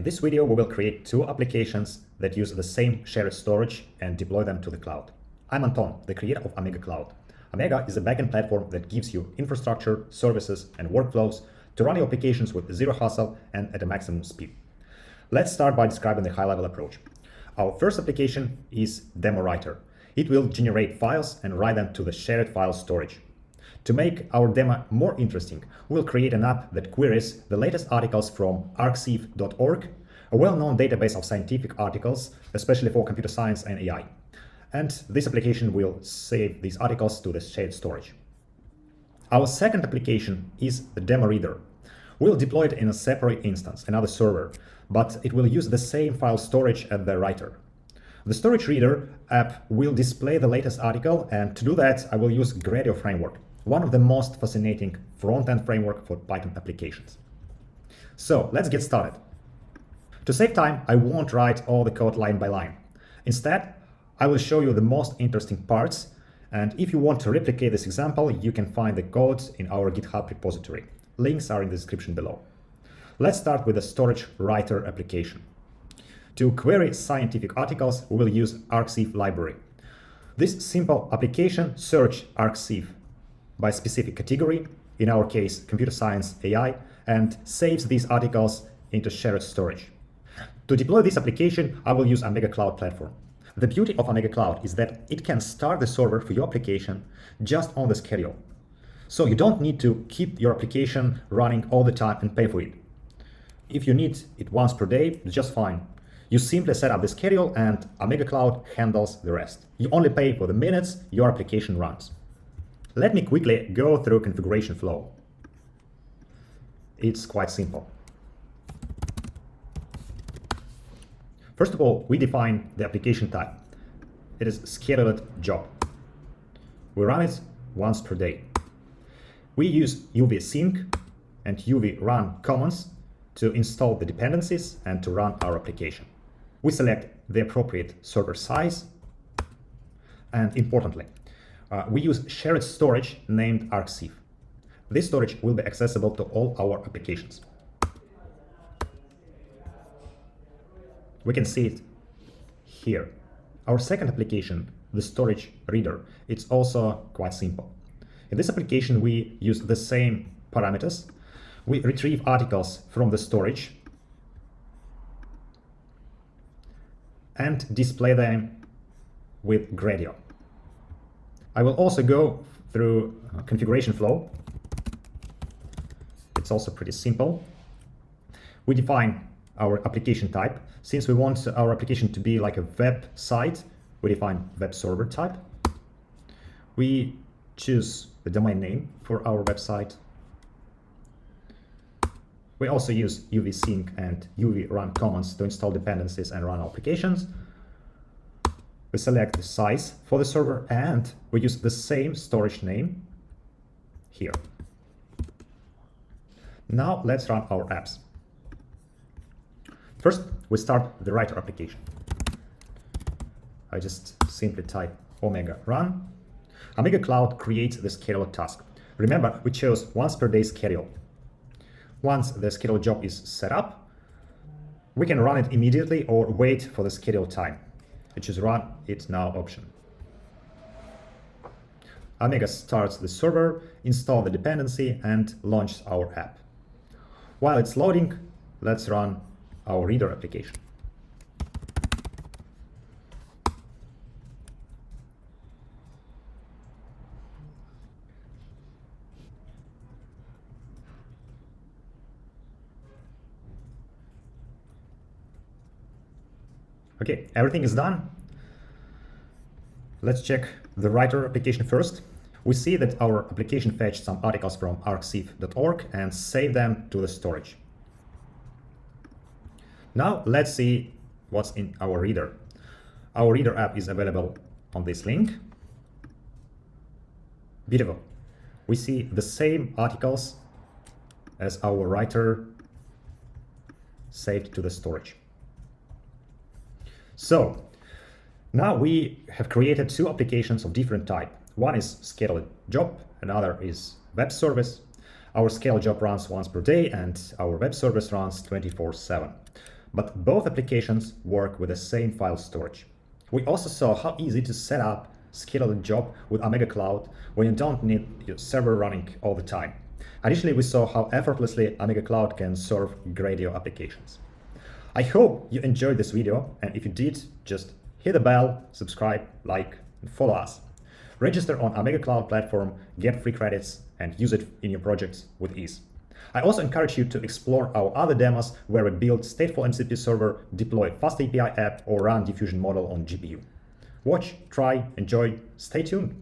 this video, we will create two applications that use the same shared storage and deploy them to the cloud. I'm Anton, the creator of OmegaCloud. Omega is a backend platform that gives you infrastructure, services, and workflows to run your applications with zero hassle and at a maximum speed. Let's start by describing the high-level approach. Our first application is Demo Writer. It will generate files and write them to the shared file storage. To make our demo more interesting, we'll create an app that queries the latest articles from arxiv.org, a well-known database of scientific articles, especially for computer science and AI. And this application will save these articles to the shared storage. Our second application is the Demo Reader. We'll deploy it in a separate instance, another server, but it will use the same file storage as the writer. The Storage Reader app will display the latest article, and to do that, I will use Gradio framework, one of the most fascinating front-end framework for Python applications. So let's get started. To save time, I won't write all the code line by line. Instead, I will show you the most interesting parts, and if you want to replicate this example, you can find the code in our GitHub repository. Links are in the description below. Let's start with the Storage Writer application. To query scientific articles, we will use arxiv library. This simple application searches arxiv by specific category, in our case, computer science, AI, and saves these articles into shared storage. To deploy this application, I will use OmegaCloud platform. The beauty of OmegaCloud is that it can start the server for your application just on the schedule. So you don't need to keep your application running all the time and pay for it. If you need it once per day, it's just fine. You simply set up the schedule and OmegaCloud handles the rest. You only pay for the minutes your application runs. Let me quickly go through configuration flow. It's quite simple. First of all, we define the application type. It is scheduled job. We run it once per day. We use UV sync and UV run commands to install the dependencies and to run our application. We select the appropriate server size, and importantly, we use shared storage named arxiv. This storage will be accessible to all our applications. We can see it here. Our second application, the Storage Reader, it's also quite simple. In this application, we use the same parameters. We retrieve articles from the storage and display them with Gradio. I will also go through configuration flow. It's also pretty simple. We define our application type. Since we want our application to be like a web site, we define web server type. We choose the domain name for our website. We also use UV sync and UV run commands to install dependencies and run applications. We select the size for the server and we use the same storage name here. Now let's run our apps. First, we start the writer application. I just simply type Omega run. OmegaCloud creates the scheduled task. Remember, we chose once per day schedule. Once the scheduled job is set up, we can run it immediately or wait for the scheduled time. I choose run it now option. Omega starts the server, install the dependency, and launch our app. While it's loading, let's run our reader application. Okay, everything is done. Let's check the writer application first. We see that our application fetched some articles from arxiv.org and saved them to the storage. Now let's see what's in our reader. Our reader app is available on this link. Beautiful. We see the same articles as our writer saved to the storage. So now we have created two applications of different type. One is scheduled job, another is web service. Our scheduled job runs once per day and our web service runs 24/7. but both applications work with the same file storage. We also saw how easy to set up, schedule a job with OmegaCloud when you don't need your server running all the time. Additionally, we saw how effortlessly OmegaCloud can serve Gradio applications. I hope you enjoyed this video, and if you did, just hit the bell, subscribe, like, and follow us. Register on OmegaCloud platform, get free credits, and use it in your projects with ease. I also encourage you to explore our other demos where we build stateful MCP server, deploy fast API app, or run diffusion model on GPU. Watch, try, enjoy, stay tuned.